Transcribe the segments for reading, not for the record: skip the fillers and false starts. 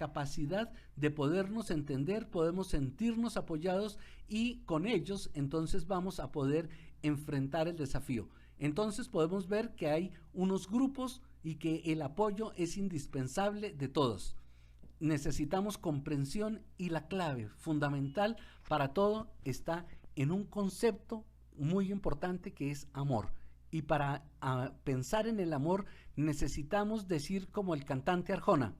capacidad de podernos entender, podemos sentirnos apoyados y con ellos entonces vamos a poder enfrentar el desafío. Entonces podemos ver que hay unos grupos y que el apoyo es indispensable de todos. Necesitamos comprensión y la clave fundamental para todo está en un concepto muy importante que es amor. Y para pensar en el amor necesitamos decir como el cantante Arjona: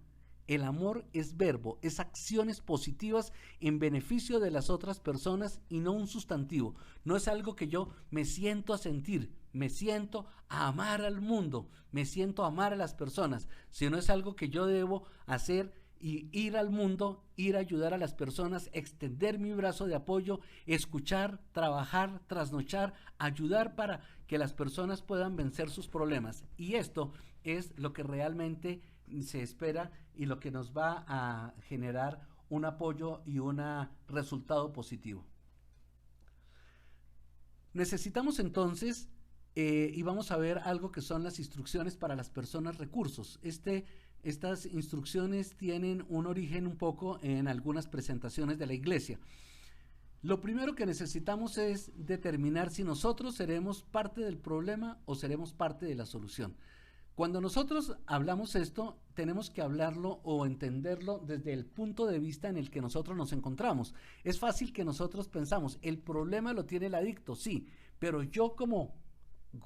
el amor es verbo, es acciones positivas en beneficio de las otras personas y no un sustantivo. No es algo que yo me siento a sentir, me siento a amar al mundo, me siento a amar a las personas, sino es algo que yo debo hacer y ir al mundo, ir a ayudar a las personas, extender mi brazo de apoyo, escuchar, trabajar, trasnochar, ayudar para que las personas puedan vencer sus problemas. Y esto es lo que realmente se espera y lo que nos va a generar un apoyo y un resultado positivo. Necesitamos entonces, y vamos a ver algo que son las instrucciones para las personas recursos. Estas instrucciones tienen un origen un poco en algunas presentaciones de la iglesia. Lo primero que necesitamos es determinar si nosotros seremos parte del problema o seremos parte de la solución. Cuando nosotros hablamos esto, tenemos que hablarlo o entenderlo desde el punto de vista en el que nosotros nos encontramos. Es fácil que nosotros pensamos, el problema lo tiene el adicto, sí, pero yo como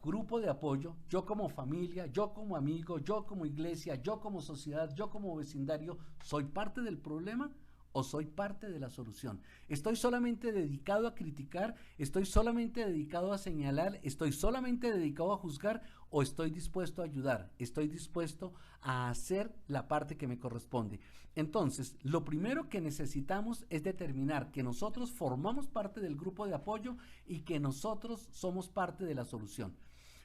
grupo de apoyo, yo como familia, yo como amigo, yo como iglesia, yo como sociedad, yo como vecindario, ¿soy parte del problema o soy parte de la solución? ¿Estoy solamente dedicado a criticar? ¿Estoy solamente dedicado a señalar? ¿Estoy solamente dedicado a juzgar? ¿O estoy dispuesto a ayudar? ¿Estoy dispuesto a hacer la parte que me corresponde? Entonces, lo primero que necesitamos es determinar que nosotros formamos parte del grupo de apoyo y que nosotros somos parte de la solución.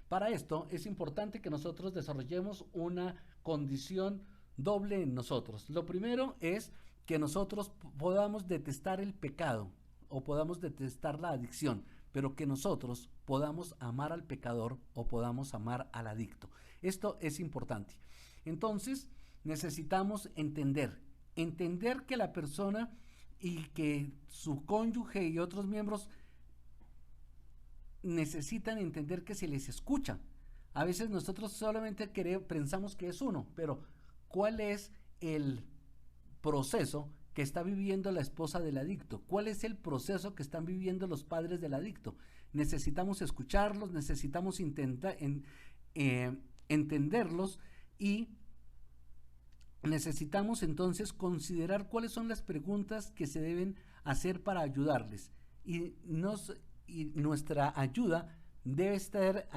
Para esto es importante que nosotros desarrollemos una condición doble en nosotros. Lo primero es que nosotros podamos detestar el pecado o podamos detestar la adicción, pero que nosotros podamos amar al pecador o podamos amar al adicto. Esto es importante. Entonces, necesitamos entender que la persona y que su cónyuge y otros miembros necesitan entender que se les escucha. A veces nosotros solamente pensamos que es uno, pero ¿cuál es el proceso que está viviendo la esposa del adicto? ¿Cuál es el proceso que están viviendo los padres del adicto? Necesitamos escucharlos, necesitamos entenderlos y necesitamos entonces considerar cuáles son las preguntas que se deben hacer para ayudarles. Y nuestra ayuda debe estar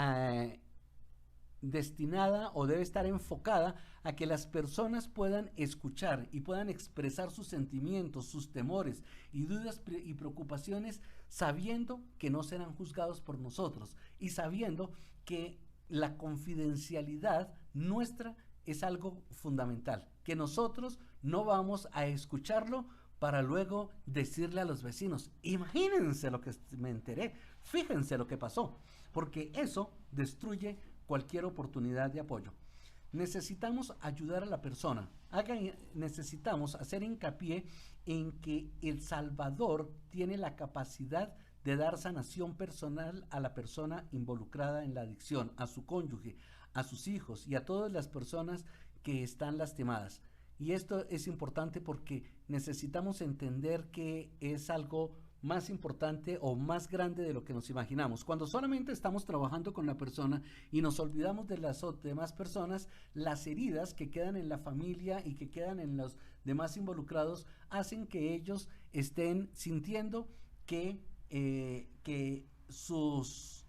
destinada o debe estar enfocada a que las personas puedan escuchar y puedan expresar sus sentimientos, sus temores y dudas y preocupaciones, sabiendo que no serán juzgados por nosotros y sabiendo que la confidencialidad nuestra es algo fundamental, que nosotros no vamos a escucharlo para luego decirle a los vecinos, imagínense lo que me enteré, fíjense lo que pasó, porque eso destruye cualquier oportunidad de apoyo. Necesitamos ayudar a la persona, necesitamos hacer hincapié en que el Salvador tiene la capacidad de dar sanación personal a la persona involucrada en la adicción, a su cónyuge, a sus hijos y a todas las personas que están lastimadas. Y esto es importante porque necesitamos entender que es algo más importante o más grande de lo que nos imaginamos. Cuando solamente estamos trabajando con la persona y nos olvidamos de las demás personas, las heridas que quedan en la familia y que quedan en los demás involucrados hacen que ellos estén sintiendo que sus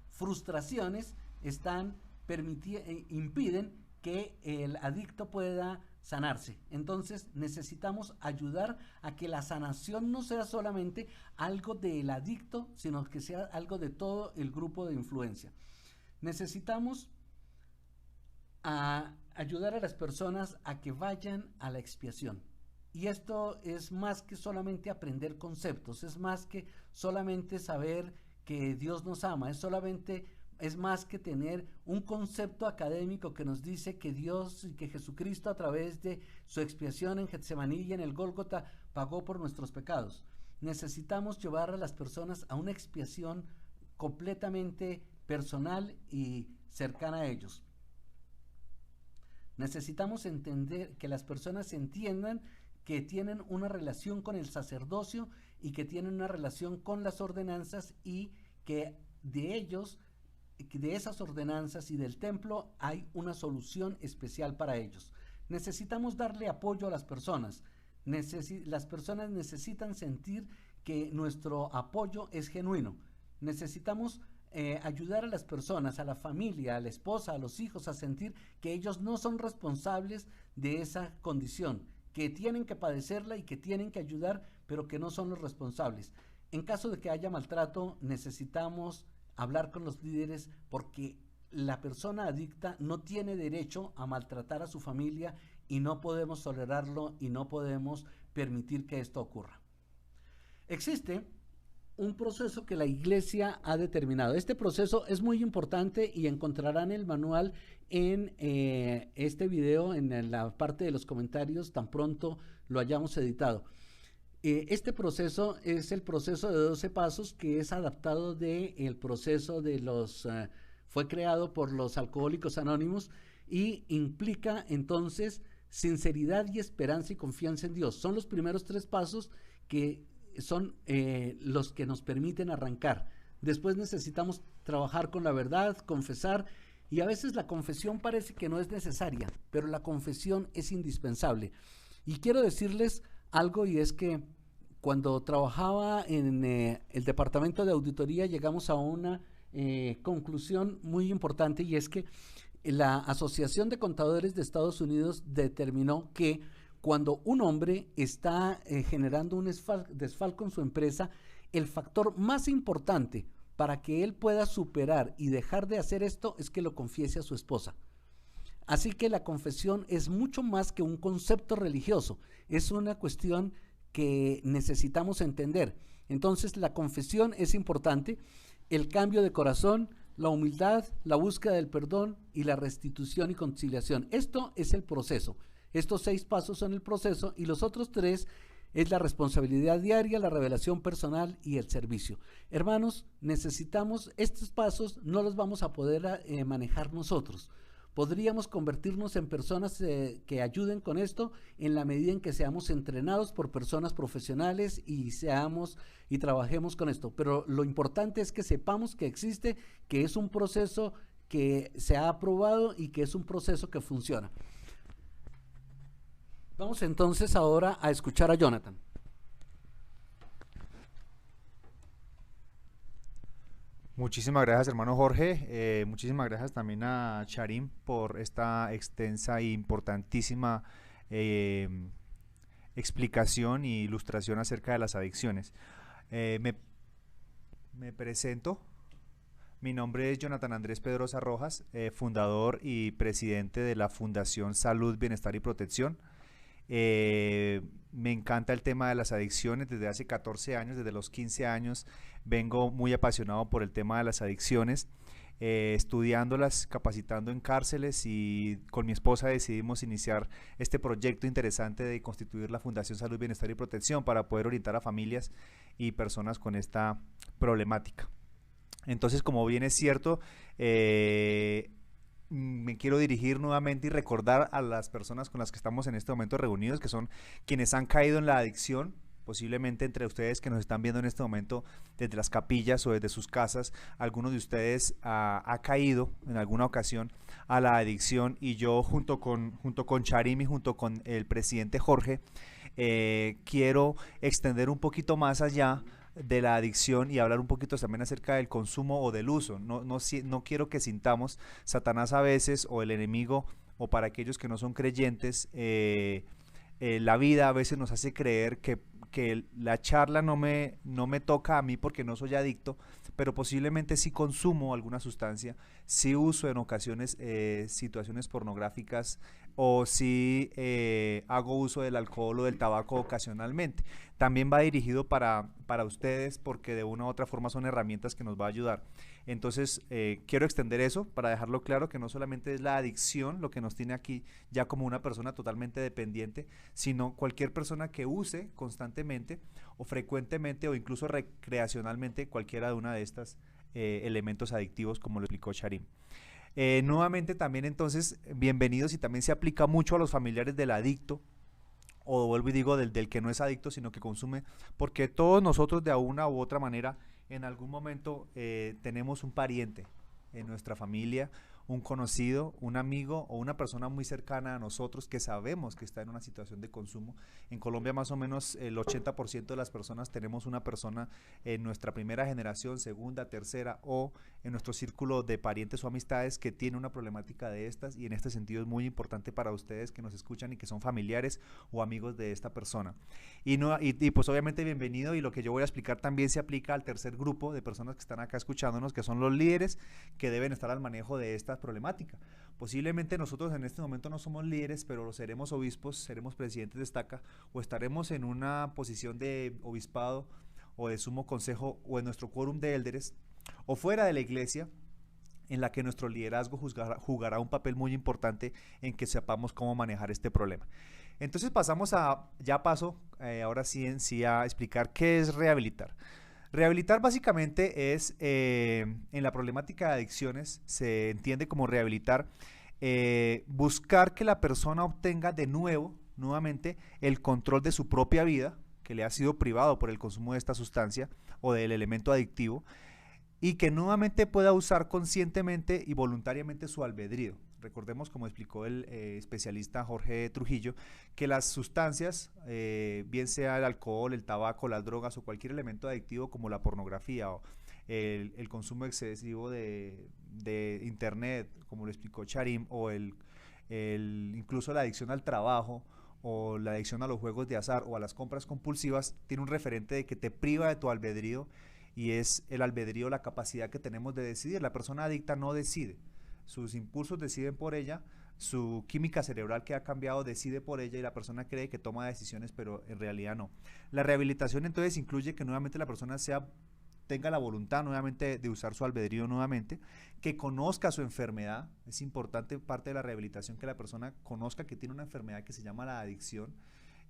frustraciones impiden que el adicto pueda sanarse. Entonces necesitamos ayudar a que la sanación no sea solamente algo del adicto, sino que sea algo de todo el grupo de influencia. Necesitamos ayudar a las personas a que vayan a la expiación. Y esto es más que solamente aprender conceptos, es más que solamente saber que Dios nos ama, es solamente es más que tener un concepto académico que nos dice que Dios y que Jesucristo a través de su expiación en Getsemaní y en el Gólgota pagó por nuestros pecados. Necesitamos llevar a las personas a una expiación completamente personal y cercana a ellos. Necesitamos entender que las personas entiendan que tienen una relación con el sacerdocio y que tienen una relación con las ordenanzas y que de ellos, de esas ordenanzas y del templo hay una solución especial para ellos. Necesitamos darle apoyo a las personas. Las personas necesitan sentir que nuestro apoyo es genuino. Necesitamos ayudar a las personas, a la familia, a la esposa, a los hijos, a sentir que ellos no son responsables de esa condición, que tienen que padecerla y que tienen que ayudar, pero que no son los responsables. En caso de que haya maltrato, necesitamos hablar con los líderes porque la persona adicta no tiene derecho a maltratar a su familia y no podemos tolerarlo y no podemos permitir que esto ocurra. Existe un proceso que la Iglesia ha determinado. Este proceso es muy importante y encontrarán el manual en este video, en la parte de los comentarios, tan pronto lo hayamos editado. Este proceso es el proceso de 12 pasos que es adaptado del proceso de los... fue creado por los Alcohólicos Anónimos y implica entonces sinceridad y esperanza y confianza en Dios. Son los primeros 3 pasos que son los que nos permiten arrancar. Después necesitamos trabajar con la verdad, confesar, y a veces la confesión parece que no es necesaria, pero la confesión es indispensable. Y quiero decirles algo, y es que cuando trabajaba en el departamento de auditoría llegamos a una conclusión muy importante, y es que la Asociación de Contadores de Estados Unidos determinó que cuando un hombre está generando un desfalco en su empresa, el factor más importante para que él pueda superar y dejar de hacer esto es que lo confiese a su esposa. Así que la confesión es mucho más que un concepto religioso, es una cuestión que necesitamos entender. Entonces la confesión es importante, el cambio de corazón, la humildad, la búsqueda del perdón y la restitución y conciliación. Esto es el proceso. Estos 6 pasos son el proceso y los otros 3 es la responsabilidad diaria, la revelación personal y el servicio. Hermanos, necesitamos estos pasos, no los vamos a poder manejar nosotros. Podríamos convertirnos en personas que ayuden con esto en la medida en que seamos entrenados por personas profesionales y trabajemos con esto. Pero lo importante es que sepamos que existe, que es un proceso que se ha aprobado y que es un proceso que funciona. Vamos entonces ahora a escuchar a Jonathan. Muchísimas gracias, hermano Jorge. Muchísimas gracias también a Charim por esta extensa e importantísima explicación e ilustración acerca de las adicciones. Me presento. Mi nombre es Jonathan Andrés Pedrosa Rojas, fundador y presidente de la Fundación Salud, Bienestar y Protección. Me encanta el tema de las adicciones desde hace 14 años, desde los 15 años vengo muy apasionado por el tema de las adicciones, estudiándolas, capacitando en cárceles, y con mi esposa decidimos iniciar este proyecto interesante de constituir la Fundación Salud, Bienestar y Protección para poder orientar a familias y personas con esta problemática. Entonces, como bien es cierto, me quiero dirigir nuevamente y recordar a las personas con las que estamos en este momento reunidos, que son quienes han caído en la adicción. Posiblemente entre ustedes que nos están viendo en este momento desde las capillas o desde sus casas, algunos de ustedes ha caído en alguna ocasión a la adicción, y yo junto con Charim y junto con el presidente Jorge quiero extender un poquito más allá de la adicción y hablar un poquito también acerca del consumo o del uso. No quiero que sintamos Satanás a veces, o el enemigo, o para aquellos que no son creyentes, la vida a veces nos hace creer que la charla no me toca a mí porque no soy adicto, pero posiblemente sí consumo alguna sustancia, sí uso en ocasiones situaciones pornográficas, o sí hago uso del alcohol o del tabaco ocasionalmente. También va dirigido para ustedes, porque de una u otra forma son herramientas que nos va a ayudar. Entonces, quiero extender eso para dejarlo claro que no solamente es la adicción lo que nos tiene aquí ya como una persona totalmente dependiente, sino cualquier persona que use constantemente o frecuentemente o incluso recreacionalmente cualquiera de una de estas elementos adictivos, como lo explicó Charim. Nuevamente también entonces, bienvenidos, y también se aplica mucho a los familiares del adicto, o vuelvo y digo del que no es adicto, sino que consume, porque todos nosotros de una u otra manera en algún momento tenemos un pariente en nuestra familia, un conocido, un amigo o una persona muy cercana a nosotros que sabemos que está en una situación de consumo. En Colombia más o menos el 80% de las personas tenemos una persona en nuestra primera generación, segunda, tercera o en nuestro círculo de parientes o amistades que tiene una problemática de estas, y en este sentido es muy importante para ustedes que nos escuchan y que son familiares o amigos de esta persona. Y pues obviamente bienvenido, y lo que yo voy a explicar también se aplica al tercer grupo de personas que están acá escuchándonos, que son los líderes que deben estar al manejo de esta problemática. Posiblemente nosotros en este momento no somos líderes, pero seremos obispos, seremos presidentes de estaca o estaremos en una posición de obispado o de sumo consejo o en nuestro quórum de élderes o fuera de la iglesia, en la que nuestro liderazgo jugará un papel muy importante en que sepamos cómo manejar este problema. Entonces pasamos ahora sí a explicar qué es rehabilitar. Rehabilitar básicamente es, en la problemática de adicciones, se entiende como rehabilitar, buscar que la persona obtenga nuevamente, el control de su propia vida, que le ha sido privado por el consumo de esta sustancia o del elemento adictivo, y que nuevamente pueda usar conscientemente y voluntariamente su albedrío. Recordemos, como explicó el especialista Jorge Trujillo, que las sustancias, bien sea el alcohol, el tabaco, las drogas o cualquier elemento adictivo como la pornografía o el consumo excesivo de internet, como lo explicó Charim, o incluso la adicción al trabajo o la adicción a los juegos de azar o a las compras compulsivas, tiene un referente de que te priva de tu albedrío, y es el albedrío la capacidad que tenemos de decidir. La persona adicta no decide, sus impulsos deciden por ella, su química cerebral que ha cambiado decide por ella, y la persona cree que toma decisiones, pero en realidad no. La rehabilitación entonces incluye que nuevamente la persona tenga la voluntad nuevamente de usar su albedrío nuevamente, que conozca su enfermedad. Es importante, parte de la rehabilitación, que la persona conozca que tiene una enfermedad que se llama la adicción,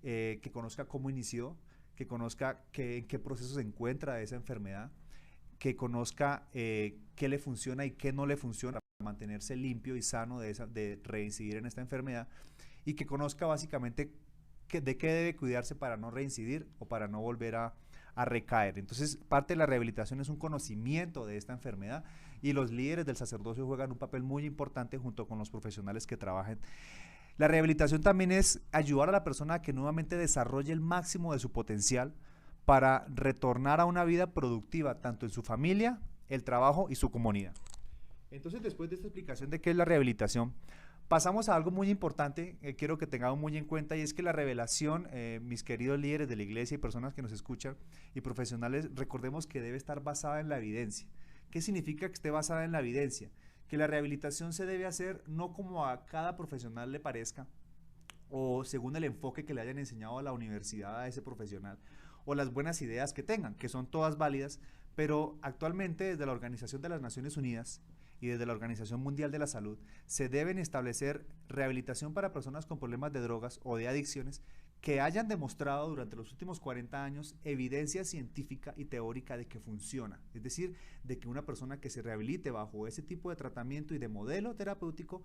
que conozca cómo inició, que conozca en qué proceso se encuentra de esa enfermedad, que conozca qué le funciona y qué no le funciona para mantenerse limpio y sano de reincidir en esta enfermedad, y que conozca básicamente de qué debe cuidarse para no reincidir o para no volver a recaer. Entonces, parte de la rehabilitación es un conocimiento de esta enfermedad, y los líderes del sacerdocio juegan un papel muy importante junto con los profesionales que trabajan. La rehabilitación también es ayudar a la persona a que nuevamente desarrolle el máximo de su potencial para retornar a una vida productiva, tanto en su familia, el trabajo y su comunidad. Entonces, después de esta explicación de qué es la rehabilitación, pasamos a algo muy importante que quiero que tengamos muy en cuenta, y es que la revelación, mis queridos líderes de la iglesia y personas que nos escuchan y profesionales, recordemos que debe estar basada en la evidencia. ¿Qué significa que esté basada en la evidencia? Que la rehabilitación se debe hacer no como a cada profesional le parezca, o según el enfoque que le hayan enseñado a la universidad a ese profesional, o las buenas ideas que tengan, que son todas válidas, pero actualmente desde la Organización de las Naciones Unidas y desde la Organización Mundial de la Salud se deben establecer rehabilitación para personas con problemas de drogas o de adicciones que hayan demostrado durante los últimos 40 años evidencia científica y teórica de que funciona. Es decir, de que una persona que se rehabilite bajo ese tipo de tratamiento y de modelo terapéutico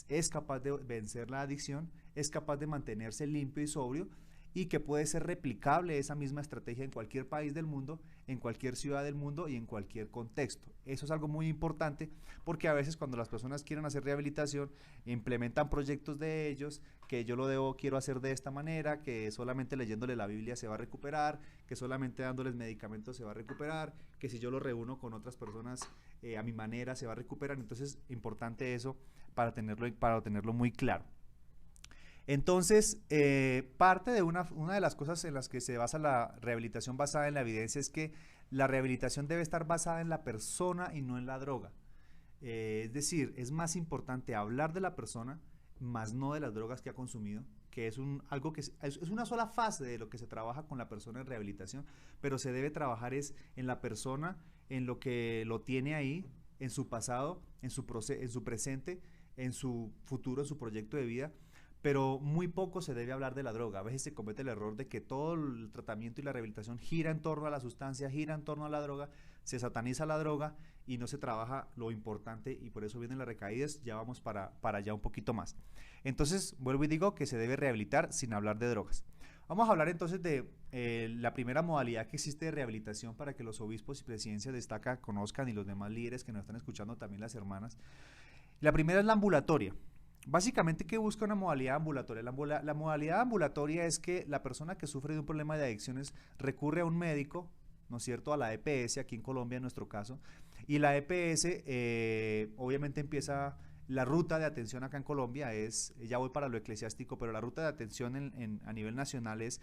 es capaz de vencer la adicción, es capaz de mantenerse limpio y sobrio, y que puede ser replicable esa misma estrategia en cualquier país del mundo, en cualquier ciudad del mundo y en cualquier contexto. Eso es algo muy importante, porque a veces cuando las personas quieren hacer rehabilitación, implementan proyectos de ellos, que quiero hacer de esta manera, que solamente leyéndole la Biblia se va a recuperar, que solamente dándoles medicamentos se va a recuperar, que si yo lo reúno con otras personas a mi manera se va a recuperar. Entonces, importante eso para tenerlo muy claro. Entonces, parte de una de las cosas en las que se basa la rehabilitación basada en la evidencia es que la rehabilitación debe estar basada en la persona y no en la droga. Es decir, es más importante hablar de la persona, más no de las drogas que ha consumido, que es algo que es una sola fase de lo que se trabaja con la persona en rehabilitación, pero se debe trabajar es en la persona, en lo que lo tiene ahí, en su pasado, en su presente, en su futuro, en su proyecto de vida, pero muy poco se debe hablar de la droga. A veces se comete el error de que todo el tratamiento y la rehabilitación gira en torno a la sustancia, gira en torno a la droga, se sataniza la droga y no se trabaja lo importante, y por eso vienen las recaídas. Ya vamos para allá un poquito más. Entonces, vuelvo y digo que se debe rehabilitar sin hablar de drogas. Vamos a hablar entonces de la primera modalidad que existe de rehabilitación para que los obispos y presidencias de Estaca conozcan, y los demás líderes que nos están escuchando, también las hermanas. La primera es la ambulatoria. Básicamente, ¿qué busca una modalidad ambulatoria? La modalidad ambulatoria es que la persona que sufre de un problema de adicciones recurre a un médico, ¿no es cierto?, a la EPS, aquí en Colombia en nuestro caso, y la EPS obviamente empieza la ruta de atención acá en Colombia, ya voy para lo eclesiástico, pero la ruta de atención a nivel nacional es,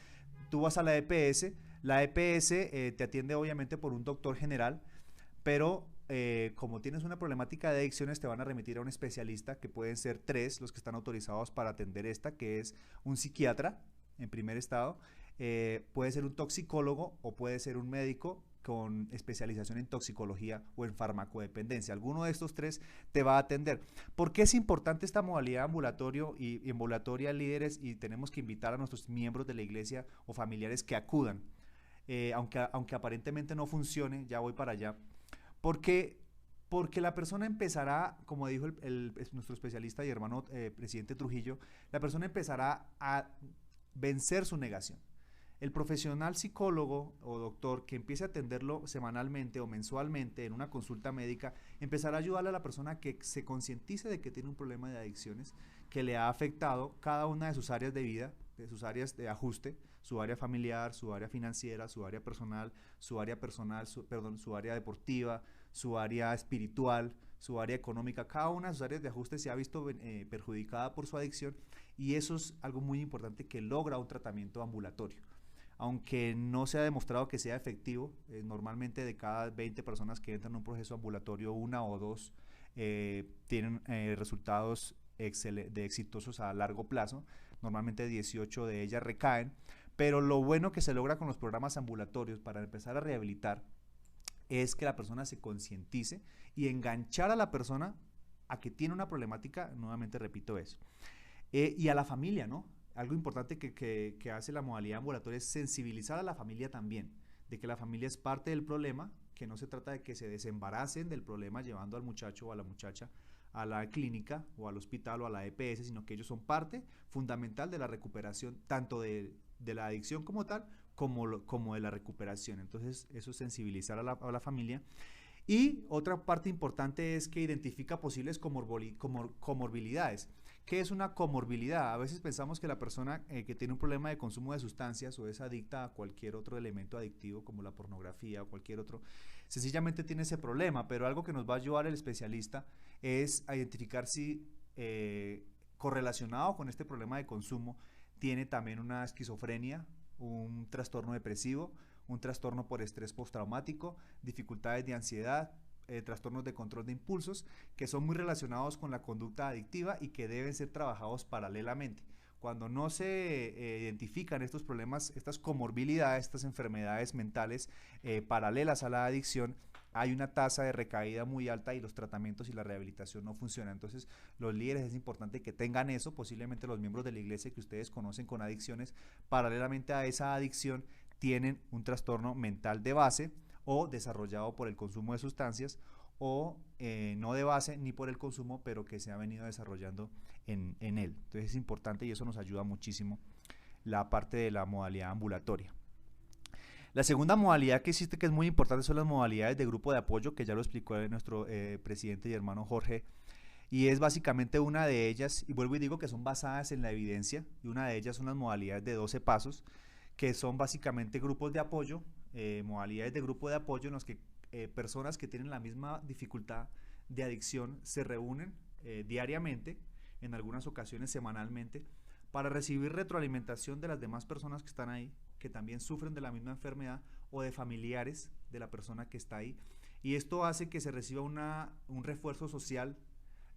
tú vas a la EPS te atiende obviamente por un doctor general, pero como tienes una problemática de adicciones, te van a remitir a un especialista, que pueden ser 3 los que están autorizados para atender esta, que es un psiquiatra en primer estado, puede ser un toxicólogo o puede ser un médico con especialización en toxicología o en farmacodependencia. Alguno de estos 3 te va a atender. ¿Por qué es importante esta modalidad ambulatorio y ambulatoria, líderes? Y tenemos que invitar a nuestros miembros de la iglesia o familiares que acudan, aunque aparentemente no funcione, ya voy para allá. Porque la persona empezará, como dijo nuestro especialista y hermano presidente Trujillo, la persona empezará a vencer su negación. El profesional psicólogo o doctor que empiece a atenderlo semanalmente o mensualmente en una consulta médica, empezará a ayudarle a la persona a que se concientice de que tiene un problema de adicciones, que le ha afectado cada una de sus áreas de vida, de sus áreas de ajuste, su área familiar, su área financiera, su área personal, su área deportiva, su área espiritual, su área económica. Cada una de sus áreas de ajuste se ha visto perjudicada por su adicción, y eso es algo muy importante que logra un tratamiento ambulatorio. Aunque no se ha demostrado que sea efectivo, normalmente de cada 20 personas que entran en un proceso ambulatorio, 1 o 2 tienen resultados exitosos a largo plazo. Normalmente 18 de ellas recaen, pero lo bueno que se logra con los programas ambulatorios para empezar a rehabilitar es que la persona se concientice y enganchar a la persona a que tiene una problemática, nuevamente repito eso. Y a la familia, ¿no? Algo importante que hace la modalidad ambulatoria es sensibilizar a la familia también, de que la familia es parte del problema, que no se trata de que se desembaracen del problema llevando al muchacho o a la muchacha a la clínica o al hospital o a la EPS, sino que ellos son parte fundamental de la recuperación, tanto de la adicción como tal, como de la recuperación. Entonces, eso es sensibilizar a la familia. Y otra parte importante es que identifica posibles comorbilidades. ¿Qué es una comorbilidad? A veces pensamos que la persona que tiene un problema de consumo de sustancias o es adicta a cualquier otro elemento adictivo como la pornografía o cualquier otro, sencillamente tiene ese problema, pero algo que nos va a ayudar el especialista es a identificar si correlacionado con este problema de consumo tiene también una esquizofrenia, un trastorno depresivo, un trastorno por estrés postraumático, dificultades de ansiedad, trastornos de control de impulsos, que son muy relacionados con la conducta adictiva y que deben ser trabajados paralelamente. Cuando no se identifican estos problemas, estas comorbilidades, estas enfermedades mentales paralelas a la adicción, hay una tasa de recaída muy alta y los tratamientos y la rehabilitación no funcionan. Entonces, los líderes es importante que tengan eso, posiblemente los miembros de la iglesia que ustedes conocen con adicciones, paralelamente a esa adicción tienen un trastorno mental de base o desarrollado por el consumo de sustancias, o no de base ni por el consumo, pero que se ha venido desarrollando en él. Entonces es importante y eso nos ayuda muchísimo la parte de la modalidad ambulatoria. La segunda modalidad que existe, que es muy importante, son las modalidades de grupo de apoyo, que ya lo explicó nuestro presidente y hermano Jorge, y es básicamente una de ellas, y vuelvo y digo que son basadas en la evidencia, y una de ellas son las modalidades de 12 pasos, que son básicamente grupos de apoyo, modalidades de grupo de apoyo en los que personas que tienen la misma dificultad de adicción se reúnen diariamente, en algunas ocasiones semanalmente, para recibir retroalimentación de las demás personas que están ahí, que también sufren de la misma enfermedad, o de familiares de la persona que está ahí. Y esto hace que se reciba un refuerzo social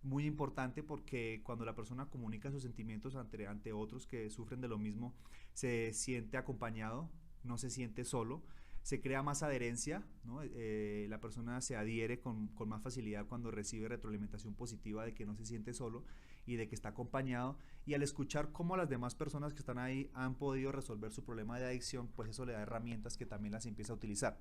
muy importante porque cuando la persona comunica sus sentimientos ante otros que sufren de lo mismo, se siente acompañado, no se siente solo, se crea más adherencia, ¿no? La persona se adhiere con más facilidad cuando recibe retroalimentación positiva de que no se siente solo y de que está acompañado, y al escuchar cómo las demás personas que están ahí han podido resolver su problema de adicción, pues eso le da herramientas que también las empieza a utilizar.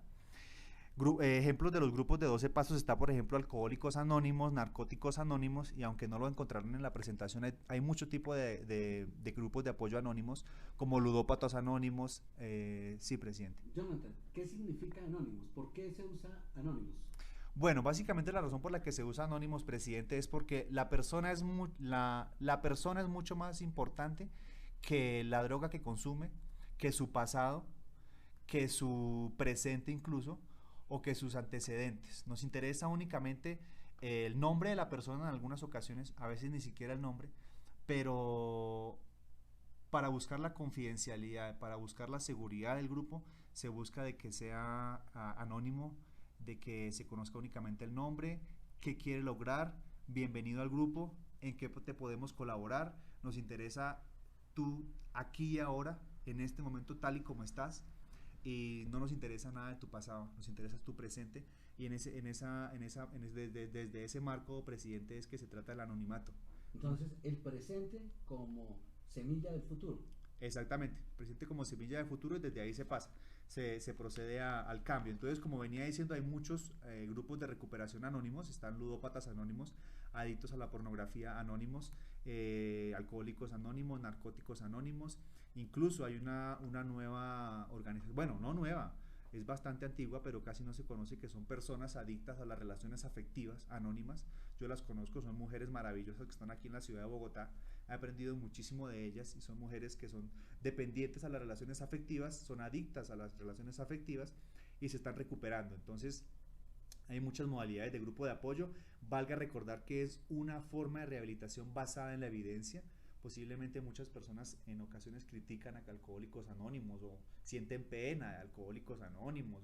Ejemplos de los grupos de 12 pasos está, por ejemplo, Alcohólicos Anónimos, Narcóticos Anónimos, y aunque no lo encontraron en la presentación, hay mucho tipo de grupos de apoyo anónimos, como Ludópatas Anónimos. Sí, presidente. Jonathan, ¿qué significa Anónimos? ¿Por qué se usa Anónimos? Bueno, básicamente la razón por la que se usa Anónimos, presidente, es porque la persona la persona es mucho más importante que la droga que consume, que su pasado, que su presente incluso, o que sus antecedentes. Nos interesa únicamente el nombre de la persona en algunas ocasiones, a veces ni siquiera el nombre, pero para buscar la confidencialidad, para buscar la seguridad del grupo, se busca de que sea anónimo, de que se conozca únicamente el nombre, qué quiere lograr, bienvenido al grupo, en qué te podemos colaborar, nos interesa tú aquí y ahora, en este momento tal y como estás, y no nos interesa nada de tu pasado, nos interesa tu presente, y desde ese marco, presidente, es que se trata del anonimato. Entonces, el presente como semilla del futuro. Exactamente, presente como semilla del futuro, y desde ahí se pasa, se procede al cambio. Entonces, como venía diciendo, hay muchos grupos de recuperación anónimos, están ludópatas anónimos, adictos a la pornografía anónimos, alcohólicos anónimos, narcóticos anónimos, incluso hay una nueva organización, bueno, no nueva, es bastante antigua, pero casi no se conoce, que son personas adictas a las relaciones afectivas anónimas. Yo las conozco, son mujeres maravillosas que están aquí en la ciudad de Bogotá, he aprendido muchísimo de ellas, y son mujeres que son dependientes a las relaciones afectivas, son adictas a las relaciones afectivas y se están recuperando. Entonces, hay muchas modalidades de grupo de apoyo. Valga recordar que es una forma de rehabilitación basada en la evidencia. Posiblemente muchas personas en ocasiones critican a Alcohólicos Anónimos, o sienten pena de Alcohólicos Anónimos,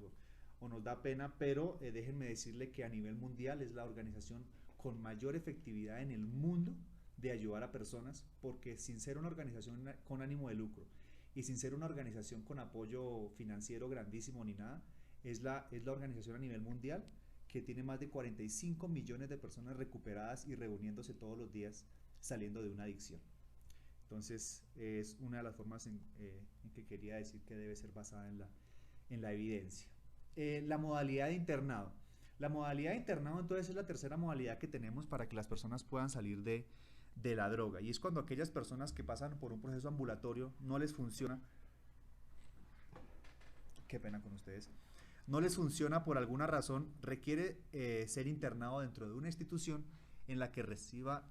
o nos da pena, pero déjenme decirle que a nivel mundial es la organización con mayor efectividad en el mundo de ayudar a personas, porque sin ser una organización con ánimo de lucro y sin ser una organización con apoyo financiero grandísimo ni nada, es la organización a nivel mundial que tiene más de 45 millones de personas recuperadas y reuniéndose todos los días saliendo de una adicción. Entonces, es una de las formas en que quería decir que debe ser basada en la evidencia. La modalidad de internado. La modalidad de internado, entonces, es la tercera modalidad que tenemos para que las personas puedan salir de la droga. Y es cuando aquellas personas que pasan por un proceso ambulatorio no les funciona. Qué pena con ustedes. No les funciona por alguna razón, requiere ser internado dentro de una institución en la que reciba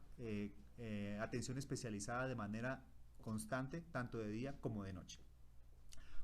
atención especializada de manera constante, tanto de día como de noche.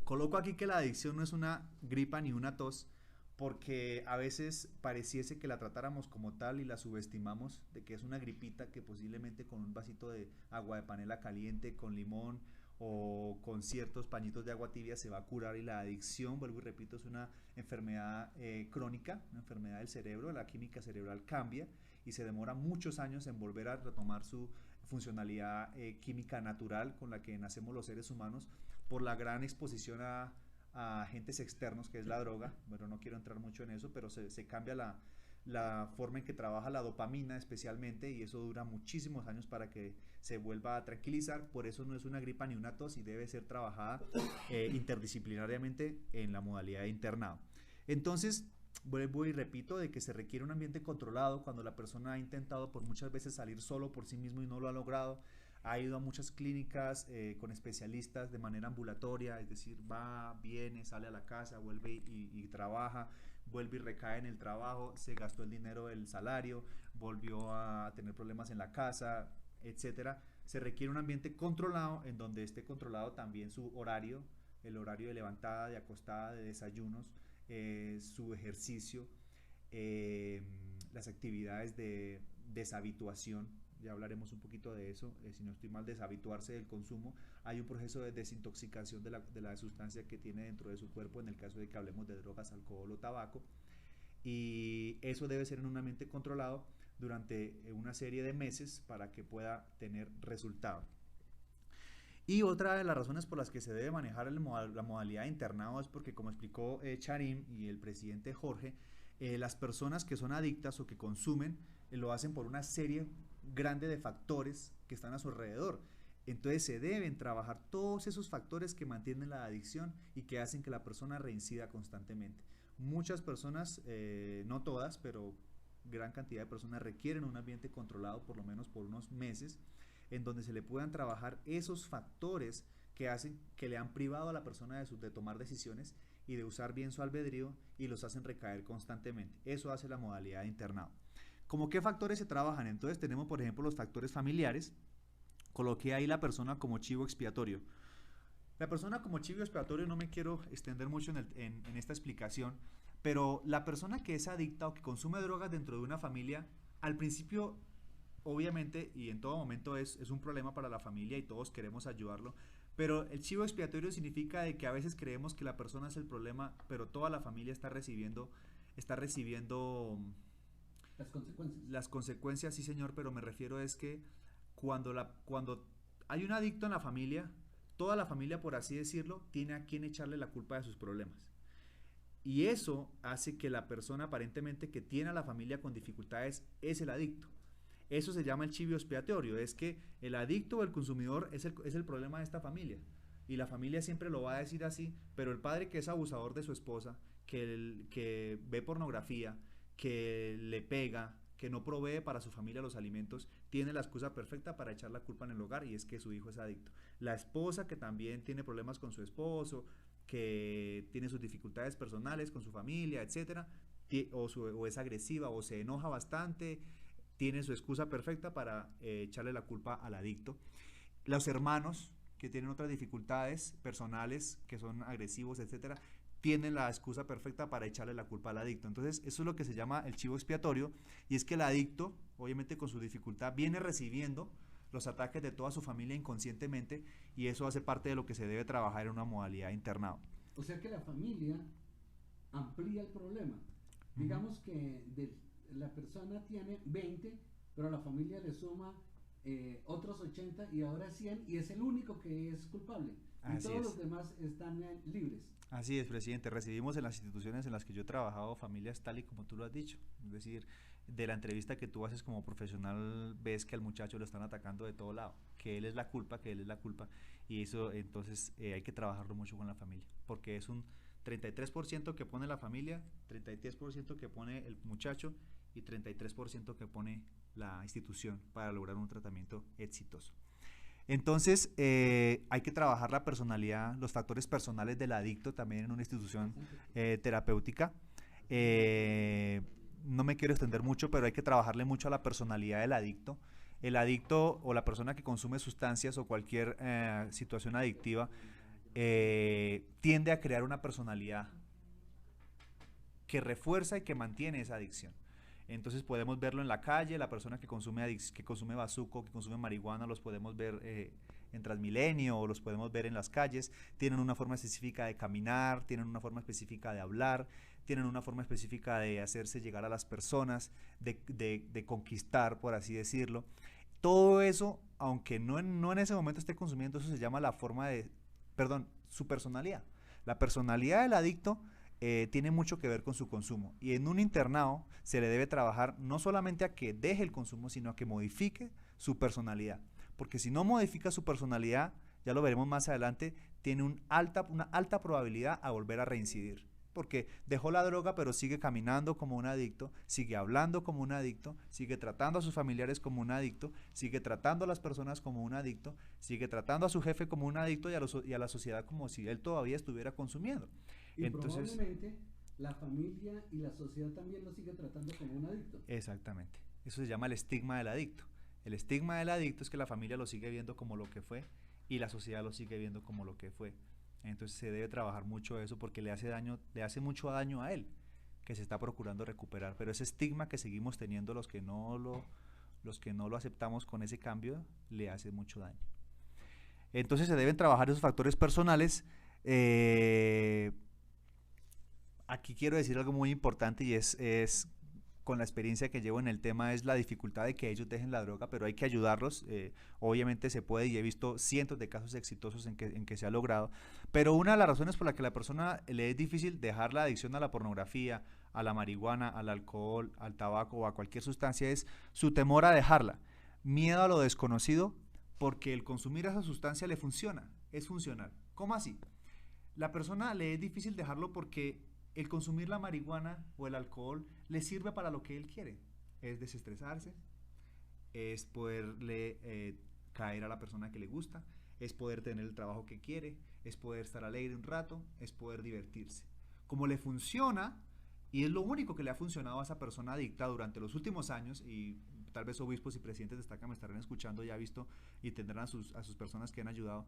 Coloco aquí que la adicción no es una gripa ni una tos, porque a veces pareciese que la tratáramos como tal y la subestimamos, de que es una gripita que posiblemente con un vasito de agua de panela caliente con limón o con ciertos pañitos de agua tibia se va a curar. Y la adicción, vuelvo y repito, es una enfermedad crónica, una enfermedad del cerebro. La química cerebral cambia y se demora muchos años en volver a retomar su funcionalidad química natural con la que nacemos los seres humanos, por la gran exposición a agentes externos, que es la droga. Bueno, no quiero entrar mucho en eso, pero se cambia la forma en que trabaja la dopamina especialmente, y eso dura muchísimos años para que se vuelva a tranquilizar. Por eso no es una gripa ni una tos y debe ser trabajada interdisciplinariamente en la modalidad de internado. Entonces, vuelvo y repito de que se requiere un ambiente controlado cuando la persona ha intentado por muchas veces salir solo por sí mismo y no lo ha logrado. Ha ido a muchas clínicas con especialistas de manera ambulatoria, es decir, va, viene, sale a la casa, vuelve y trabaja, vuelve y recae en el trabajo, se gastó el dinero del salario, volvió a tener problemas en la casa, etcétera. Se requiere un ambiente controlado, en donde esté controlado también su horario, el horario de levantada, de acostada, de desayunos, su ejercicio, las actividades de deshabituación. Ya hablaremos un poquito de eso, si no estoy mal, deshabituarse del consumo. Hay un proceso de desintoxicación de la sustancia que tiene dentro de su cuerpo, en el caso de que hablemos de drogas, alcohol o tabaco, y eso debe ser en un ambiente controlado durante una serie de meses para que pueda tener resultado. Y otra de las razones por las que se debe manejar la modalidad de internado es porque, como explicó Charim y el presidente Jorge, las personas que son adictas o que consumen lo hacen por una serie grande de factores que están a su alrededor. Entonces se deben trabajar todos esos factores que mantienen la adicción y que hacen que la persona reincida constantemente. Muchas personas, no todas, pero gran cantidad de personas requieren un ambiente controlado por lo menos por unos meses, en donde se le puedan trabajar esos factores que hacen que le han privado a la persona de tomar decisiones y de usar bien su albedrío y los hacen recaer constantemente. Eso hace la modalidad de internado. ¿Cómo qué factores se trabajan? Entonces tenemos, por ejemplo, los factores familiares. Coloqué ahí la persona como chivo expiatorio. La persona como chivo expiatorio, no me quiero extender mucho en esta explicación, pero la persona que es adicta o que consume drogas dentro de una familia, al principio, obviamente, y en todo momento es un problema para la familia y todos queremos ayudarlo, pero el chivo expiatorio significa de que a veces creemos que la persona es el problema, pero toda la familia está recibiendo las consecuencias, sí señor, pero me refiero es que cuando hay un adicto en la familia, toda la familia, por así decirlo, tiene a quien echarle la culpa de sus problemas. Y eso hace que la persona aparentemente que tiene a la familia con dificultades es el adicto. Eso se llama el chivo expiatorio, es que el adicto o el consumidor es el problema de esta familia. Y la familia siempre lo va a decir así, pero el padre que es abusador de su esposa, que ve pornografía, que le pega, que no provee para su familia los alimentos, tiene la excusa perfecta para echar la culpa en el hogar y es que su hijo es adicto. La esposa que también tiene problemas con su esposo, que tiene sus dificultades personales con su familia, etcétera, o es agresiva o se enoja bastante, tiene su excusa perfecta para echarle la culpa al adicto. Los hermanos que tienen otras dificultades personales, que son agresivos, etcétera, tienen la excusa perfecta para echarle la culpa al adicto. Entonces, eso es lo que se llama el chivo expiatorio, y es que el adicto, obviamente con su dificultad, viene recibiendo los ataques de toda su familia inconscientemente, y eso hace parte de lo que se debe trabajar en una modalidad de internado. O sea que la familia amplía el problema. Digamos que la persona tiene 20, pero la familia le suma otros 80 y ahora 100, y es el único que es culpable. Y todos los demás están libres. Así es, presidente. Recibimos en las instituciones en las que yo he trabajado familias tal y como tú lo has dicho. Es decir, de la entrevista que tú haces como profesional, ves que al muchacho lo están atacando de todo lado, que él es la culpa, y eso entonces hay que trabajarlo mucho con la familia, porque es un 33% que pone la familia, 33% que pone el muchacho y 33% que pone la institución para lograr un tratamiento exitoso. Entonces, hay que trabajar la personalidad, los factores personales del adicto también en una institución terapéutica. No me quiero extender mucho, pero hay que trabajarle mucho a la personalidad del adicto. El adicto o la persona que consume sustancias o cualquier situación adictiva tiende a crear una personalidad que refuerza y que mantiene esa adicción. Entonces podemos verlo en la calle, la persona que consume bazuco, que consume marihuana, los podemos ver en Transmilenio o los podemos ver en las calles. Tienen una forma específica de caminar, tienen una forma específica de hablar, tienen una forma específica de hacerse llegar a las personas, de conquistar, por así decirlo. Todo eso, aunque no en ese momento esté consumiendo, eso se llama su personalidad. La personalidad del adicto tiene mucho que ver con su consumo, y en un internado se le debe trabajar no solamente a que deje el consumo, sino a que modifique su personalidad, porque si no modifica su personalidad, ya lo veremos más adelante, tiene una alta probabilidad a volver a reincidir, porque dejó la droga pero sigue caminando como un adicto, sigue hablando como un adicto, sigue tratando a sus familiares como un adicto, sigue tratando a las personas como un adicto, sigue tratando a su jefe como un adicto y a la sociedad como si él todavía estuviera consumiendo. Y entonces, probablemente la familia y la sociedad también lo sigue tratando como un adicto. Exactamente. Eso se llama el estigma del adicto. El estigma del adicto es que la familia lo sigue viendo como lo que fue y la sociedad lo sigue viendo como lo que fue. Entonces se debe trabajar mucho eso porque le hace mucho daño a él, que se está procurando recuperar. Pero ese estigma que seguimos teniendo los que no lo aceptamos con ese cambio, le hace mucho daño. Entonces se deben trabajar esos factores personales. Aquí quiero decir algo muy importante, y es con la experiencia que llevo en el tema es la dificultad de que ellos dejen la droga, pero hay que ayudarlos. Obviamente se puede y he visto cientos de casos exitosos en que se ha logrado, pero una de las razones por la que a la persona le es difícil dejar la adicción a la pornografía, a la marihuana, al alcohol, al tabaco o a cualquier sustancia es su temor a dejarla, miedo a lo desconocido, porque el consumir esa sustancia le funciona, es funcional. ¿Cómo así? La persona le es difícil dejarlo porque el consumir la marihuana o el alcohol le sirve para lo que él quiere, es desestresarse, es poderle caer a la persona que le gusta, es poder tener el trabajo que quiere, es poder estar alegre un rato, es poder divertirse. Como le funciona, y es lo único que le ha funcionado a esa persona adicta durante los últimos años, y tal vez obispos y presidentes de esta me estarán escuchando, ya visto, y tendrán a sus personas que han ayudado,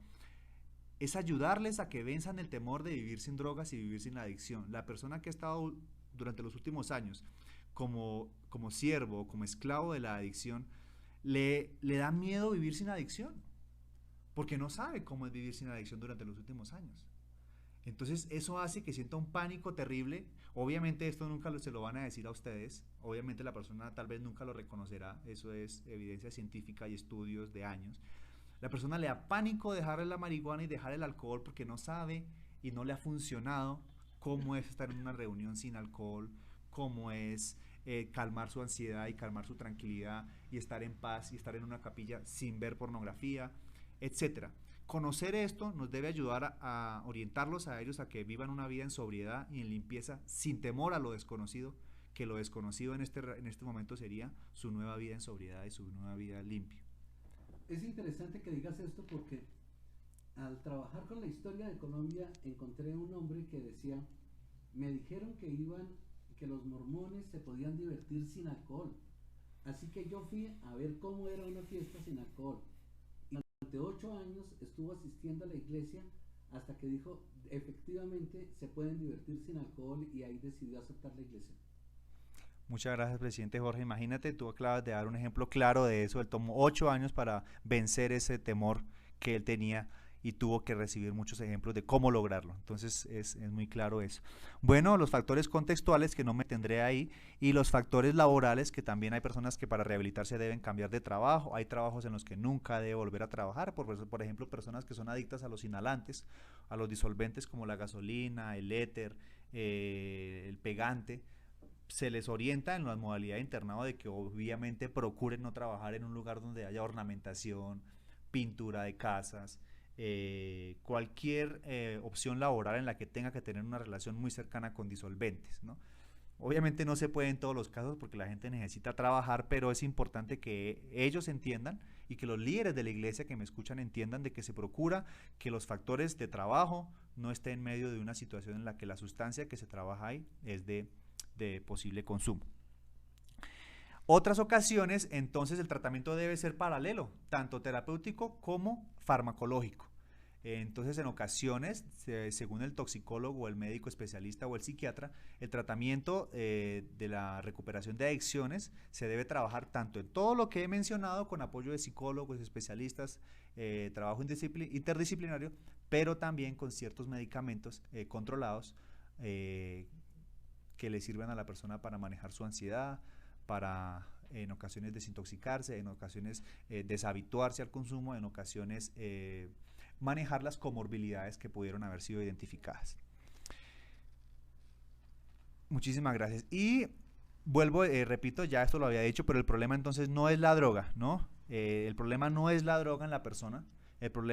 es ayudarles a que venzan el temor de vivir sin drogas y vivir sin la adicción. La persona que ha estado durante los últimos años como siervo, como esclavo de la adicción, le da miedo vivir sin adicción, porque no sabe cómo es vivir sin adicción durante los últimos años. Entonces eso hace que sienta un pánico terrible. Obviamente esto nunca se lo van a decir a ustedes, obviamente la persona tal vez nunca lo reconocerá, eso es evidencia científica y estudios de años. La persona le da pánico dejar la marihuana y dejar el alcohol porque no sabe y no le ha funcionado cómo es estar en una reunión sin alcohol, cómo es calmar su ansiedad y calmar su tranquilidad y estar en paz y estar en una capilla sin ver pornografía, etcétera. Conocer esto nos debe ayudar a orientarlos a ellos a que vivan una vida en sobriedad y en limpieza sin temor a lo desconocido, que lo desconocido en este momento sería su nueva vida en sobriedad y su nueva vida limpia. Es interesante que digas esto porque al trabajar con la historia de Colombia encontré un hombre que decía, me dijeron que los mormones se podían divertir sin alcohol, así que yo fui a ver cómo era una fiesta sin alcohol. Y durante 8 años estuvo asistiendo a la iglesia hasta que dijo, efectivamente se pueden divertir sin alcohol, y ahí decidió aceptar la iglesia. Muchas gracias, presidente Jorge. Imagínate, tú acabas de dar un ejemplo claro de eso. Él tomó 8 años para vencer ese temor que él tenía y tuvo que recibir muchos ejemplos de cómo lograrlo. Entonces es muy claro eso. Bueno, los factores contextuales que no me tendré ahí, y los factores laborales, que también hay personas que para rehabilitarse deben cambiar de trabajo. Hay trabajos en los que nunca debe volver a trabajar. Por ejemplo, personas que son adictas a los inhalantes, a los disolventes como la gasolina, el éter, el pegante. Se les orienta en la modalidad de internado de que obviamente procuren no trabajar en un lugar donde haya ornamentación, pintura de casas, cualquier opción laboral en la que tenga que tener una relación muy cercana con disolventes, ¿no? Obviamente no se puede en todos los casos porque la gente necesita trabajar, pero es importante que ellos entiendan y que los líderes de la iglesia que me escuchan entiendan de que se procura que los factores de trabajo no estén en medio de una situación en la que la sustancia que se trabaja ahí es de posible consumo. Otras ocasiones, entonces, el tratamiento debe ser paralelo, tanto terapéutico como farmacológico. Entonces, en ocasiones, según el toxicólogo, el médico especialista o el psiquiatra, el tratamiento de la recuperación de adicciones se debe trabajar tanto en todo lo que he mencionado, con apoyo de psicólogos, especialistas, trabajo interdisciplinario, pero también con ciertos medicamentos controlados que le sirven a la persona para manejar su ansiedad, para en ocasiones desintoxicarse, en ocasiones deshabituarse al consumo, en ocasiones manejar las comorbilidades que pudieron haber sido identificadas. Muchísimas gracias. Y vuelvo, repito, ya esto lo había dicho, pero el problema entonces no es la droga, ¿no? El problema no es la droga en la persona, el problema